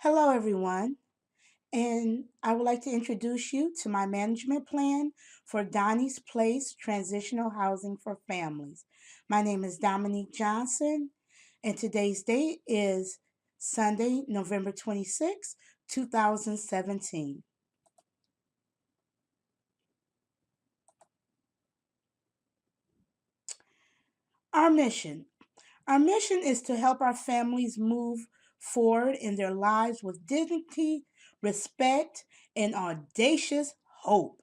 Hello, everyone, and I would like to introduce you to my management plan for Donnie's Place Transitional Housing for Families. My name is Dominique Johnson, and today's date is Sunday, November 26, 2017. Our mission. Our mission is to help our families move forward in their lives with dignity, respect, and audacious hope.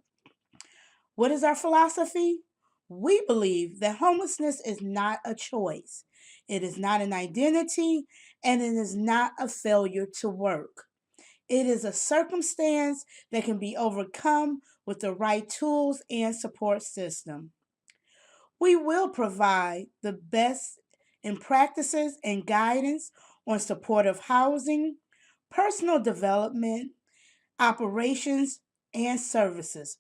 What is our philosophy? We believe that homelessness is not a choice, it is not an identity, and it is not a failure to work. It is a circumstance that can be overcome with the right tools and support system. We will provide the best in practices and guidance on supportive housing, personal development, operations, and services.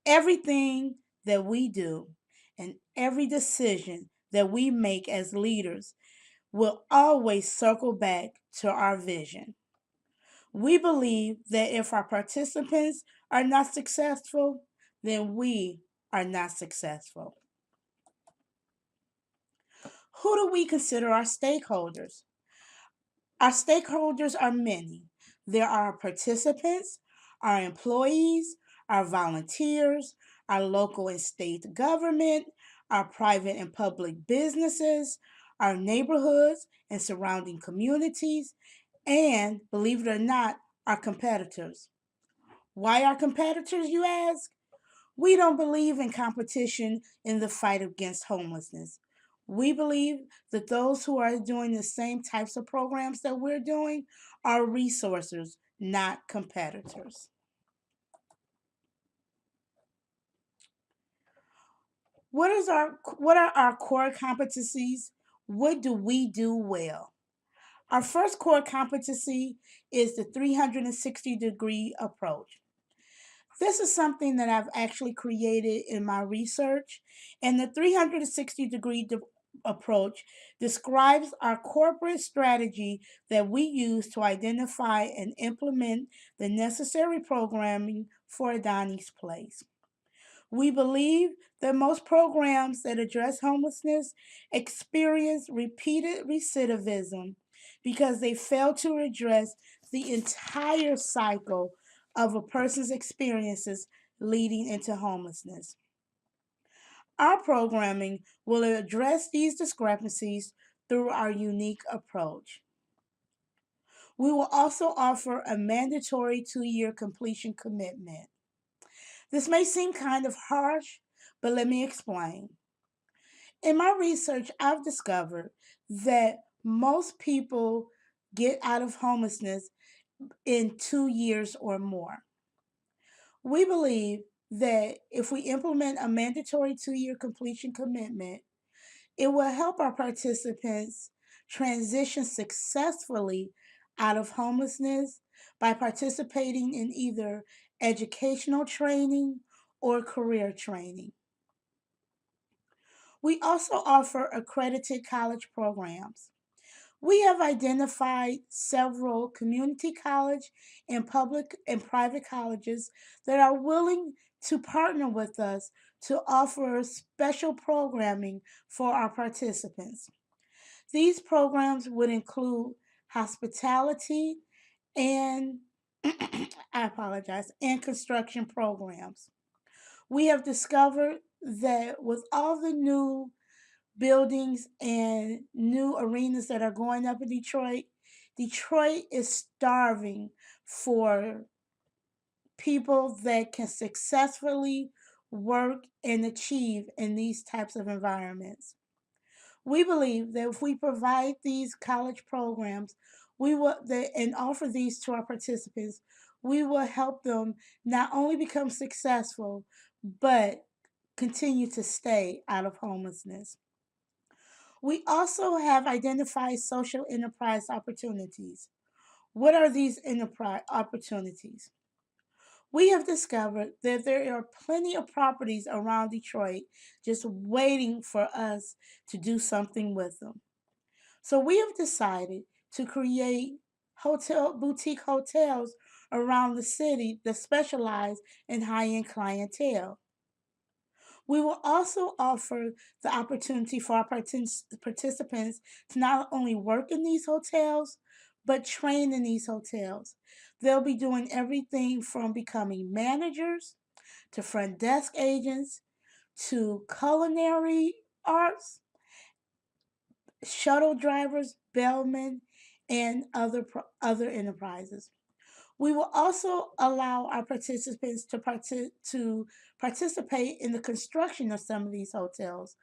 Everything that we do and every decision that we make as leaders will always circle back to our vision. We believe that if our participants are not successful, then we are not successful. Who do we consider our stakeholders? Our stakeholders are many. There are our participants, our employees, our volunteers, our local and state government, our private and public businesses, our neighborhoods and surrounding communities, and believe it or not, our competitors. Why our competitors, you ask? We don't believe in competition in the fight against homelessness. We believe that those who are doing the same types of programs that we're doing are resources, not competitors. What are our core competencies? What do we do well? Our first core competency is the 360-degree approach. This is something that I've actually created in my research, and the 360-degree approach describes our corporate strategy that we use to identify and implement the necessary programming for Donnie's Place. We believe that most programs that address homelessness experience repeated recidivism because they fail to address the entire cycle of a person's experiences leading into homelessness. Our programming will address these discrepancies through our unique approach. We will also offer a mandatory 2 year completion commitment. This may seem kind of harsh, but let me explain. In my research, I've discovered that most people get out of homelessness in 2 years or more. We believe that if we implement a mandatory 2 year completion commitment, it will help our participants transition successfully out of homelessness by participating in either educational training or career training. We also offer accredited college programs. We have identified several community college and public and private colleges that are willing to partner with us to offer special programming for our participants. These programs would include hospitality and I apologize, and construction programs. We have discovered that with all the new buildings and new arenas that are going up in Detroit, Detroit is starving for people that can successfully work and achieve in these types of environments. We believe that if we provide these college programs, and offer these to our participants, we will help them not only become successful, but continue to stay out of homelessness. We also have identified social enterprise opportunities. What are these enterprise opportunities? We have discovered that there are plenty of properties around Detroit just waiting for us to do something with them. So we have decided to create hotel boutique hotels around the city that specialize in high-end clientele. We will also offer the opportunity for our participants to not only work in these hotels, but train in these hotels. They'll be doing everything from becoming managers to front desk agents to culinary arts, shuttle drivers, bellmen, and other enterprises. We will also allow our participants to participate in the construction of some of these hotels,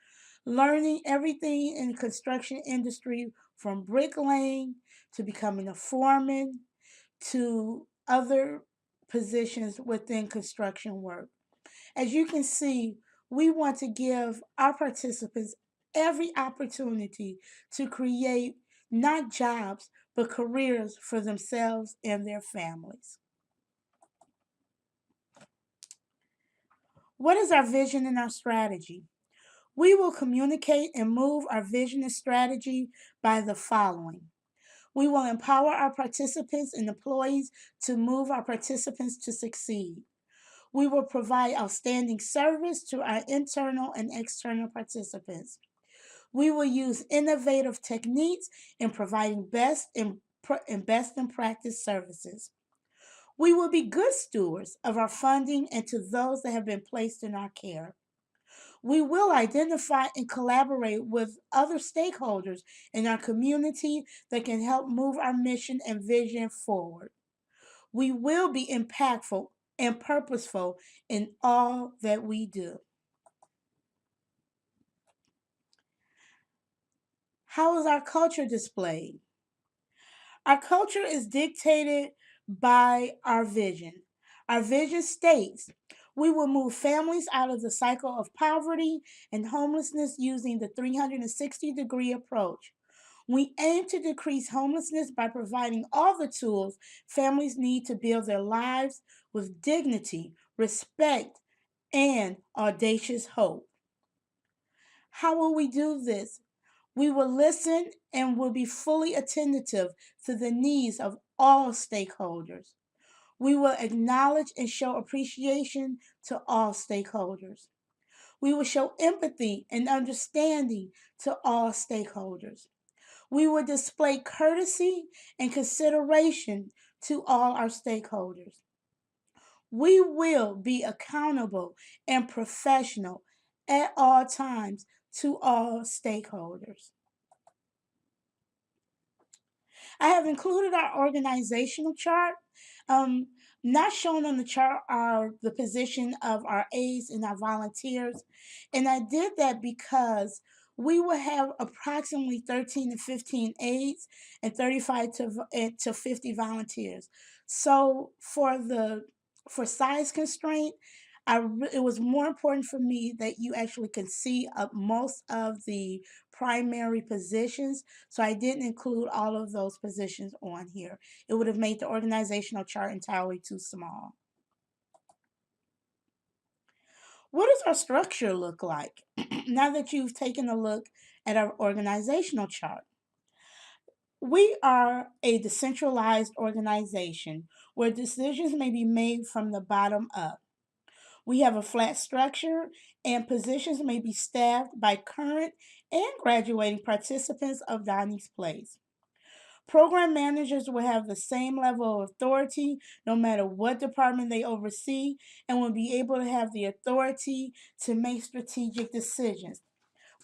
learning everything in the construction industry from bricklaying to becoming a foreman to other positions within construction work. As you can see, we want to give our participants every opportunity to create not jobs, but careers for themselves and their families. What is our vision and our strategy? We will communicate and move our vision and strategy by the following. We will empower our participants and employees to move our participants to succeed. We will provide outstanding service to our internal and external participants. We will use innovative techniques in providing best in practice services. We will be good stewards of our funding and to those that have been placed in our care. We will identify and collaborate with other stakeholders in our community that can help move our mission and vision forward. We will be impactful and purposeful in all that we do. How is our culture displayed? Our culture is dictated by our vision. Our vision states we will move families out of the cycle of poverty and homelessness using the 360-degree approach. We aim to decrease homelessness by providing all the tools families need to build their lives with dignity, respect, and audacious hope. How will we do this? We will listen and will be fully attentive to the needs of all stakeholders. We will acknowledge and show appreciation to all stakeholders. We will show empathy and understanding to all stakeholders. We will display courtesy and consideration to all our stakeholders. We will be accountable and professional at all times to all stakeholders. I have included our organizational chart. Um, Not shown on the chart are the position of our aides and our volunteers. And I did that because we will have approximately 13 to 15 aides and 35 to 50 volunteers. So for size constraint, it was more important for me that you actually can see most of the primary positions. So I didn't include all of those positions on here. It would have made the organizational chart entirely too small. What does our structure look like now that you've taken a look at our organizational chart? We are a decentralized organization where decisions may be made from the bottom up. We have a flat structure, and positions may be staffed by current and graduating participants of Donnie's Place. Program managers will have the same level of authority no matter what department they oversee and will be able to have the authority to make strategic decisions.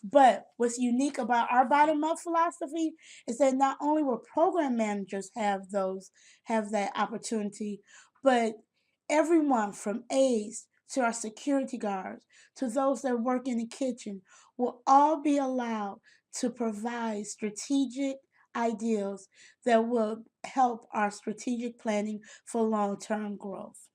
But what's unique about our bottom up philosophy is that not only will program managers have that opportunity, but everyone from aides to our security guards to those that work in the kitchen will all be allowed to provide strategic ideals that will help our strategic planning for long-term growth.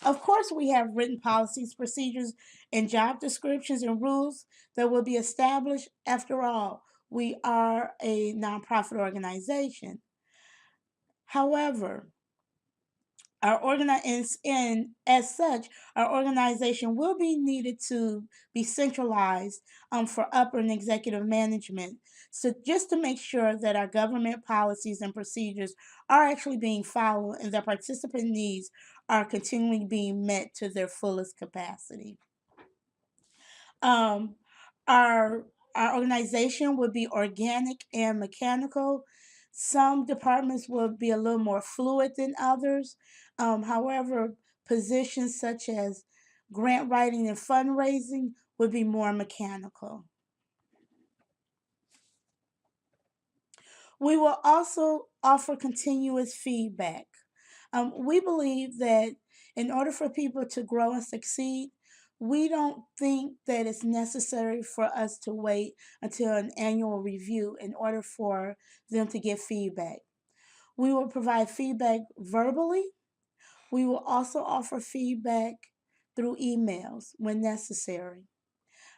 Of course, we have written policies, procedures, and job descriptions and rules that will be established. After all, we are a nonprofit organization. However, and as such, our organization will be needed to be centralized for upper and executive management. So just to make sure that our government policies and procedures are actually being followed and that participant needs are continually being met to their fullest capacity. Um, our our organization would be organic and mechanical. Some departments will be a little more fluid than others. However, positions such as grant writing and fundraising would be more mechanical. We will also offer continuous feedback. We believe that in order for people to grow and succeed, we don't think that it's necessary for us to wait until an annual review in order for them to get feedback. We will provide feedback verbally. We will also offer feedback through emails when necessary.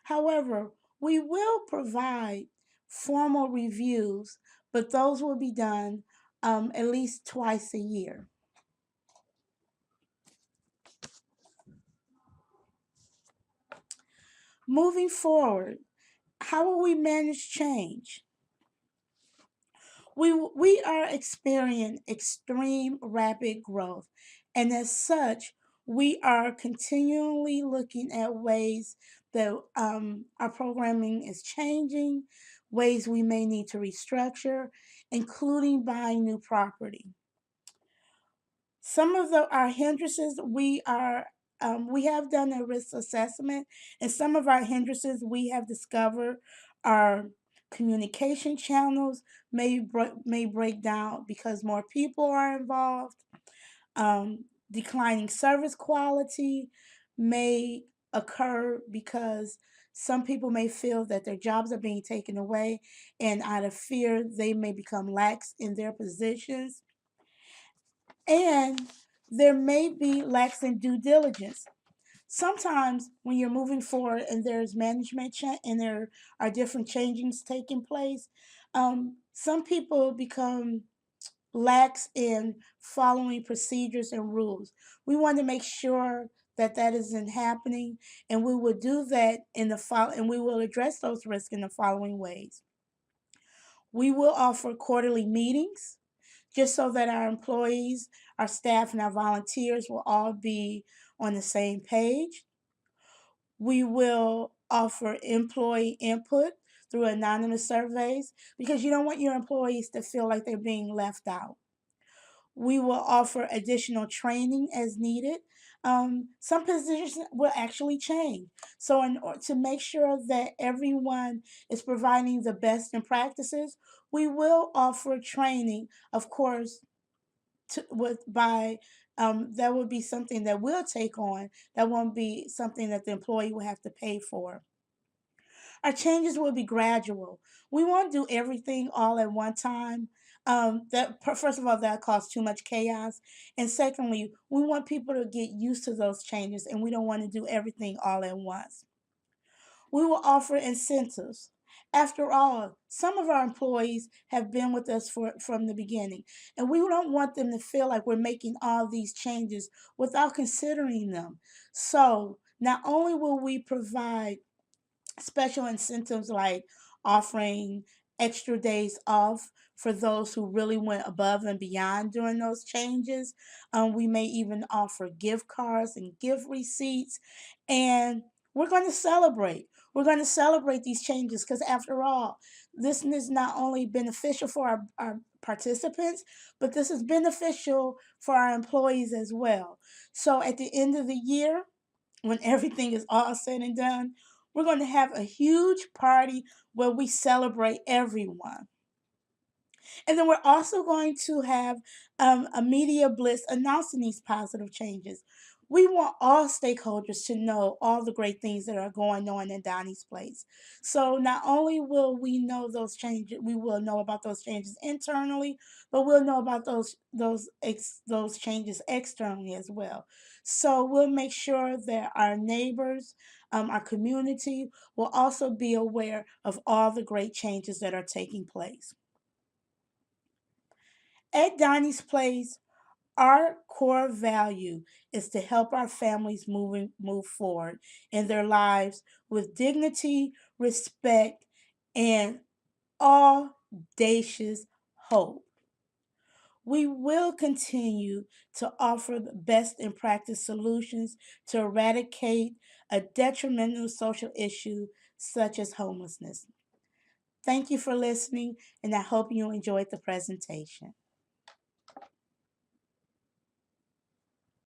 However, we will provide formal reviews, but those will be done at least twice a year. Moving forward, how will we manage change? We are experiencing extreme rapid growth, and as such, we are continually looking at ways that our programming is changing, ways we may need to restructure, including buying new property. Some of our hindrances we have done a risk assessment, and some of our hindrances we have discovered are communication channels may break down because more people are involved. Declining service quality may occur because some people may feel that their jobs are being taken away, and out of fear, they may become lax in their positions, and there may be lax in due diligence. Sometimes when you're moving forward and there's and there are different changings taking place, some people become lax in following procedures and rules. We want to make sure that that isn't happening, and we will do that and we will address those risks in the following ways. We will offer quarterly meetings just so that our employees, our staff, and our volunteers will all be on the same page. We will offer employee input through anonymous surveys because you don't want your employees to feel like they're being left out. We will offer additional training as needed. Some positions will actually change. So, to make sure that everyone is providing the best in practices, we will offer training, of course, that would be something that we'll take on. That won't be something that the employee will have to pay for. Our changes will be gradual. We won't do everything all at one time. First of all, that causes too much chaos, and secondly, we want people to get used to those changes, and we don't want to do everything all at once. We will offer incentives. After all, some of our employees have been with us from the beginning, and we don't want them to feel like we're making all these changes without considering them. So, not only will we provide special incentives like offering extra days off for those who really went above and beyond during those changes. We may even offer gift cards and gift receipts, and we're going to celebrate. We're going to celebrate these changes because, after all, this is not only beneficial for our participants, but this is beneficial for our employees as well. So, at the end of the year, when everything is all said and done, we're going to have a huge party where we celebrate everyone. And then we're also going to have a media blitz announcing these positive changes. We want all stakeholders to know all the great things that are going on in Donnie's place. So not only will we know those changes, we will know about those changes internally, but we'll know about those changes externally as well. So we'll make sure that our neighbors, our community, will also be aware of all the great changes that are taking place. At Donnie's Place, Our core value is to help our families move forward in their lives with dignity, respect, and audacious hope. We will continue to offer the best in practice solutions to eradicate a detrimental social issue such as homelessness. Thank you for listening, and I hope you enjoyed the presentation.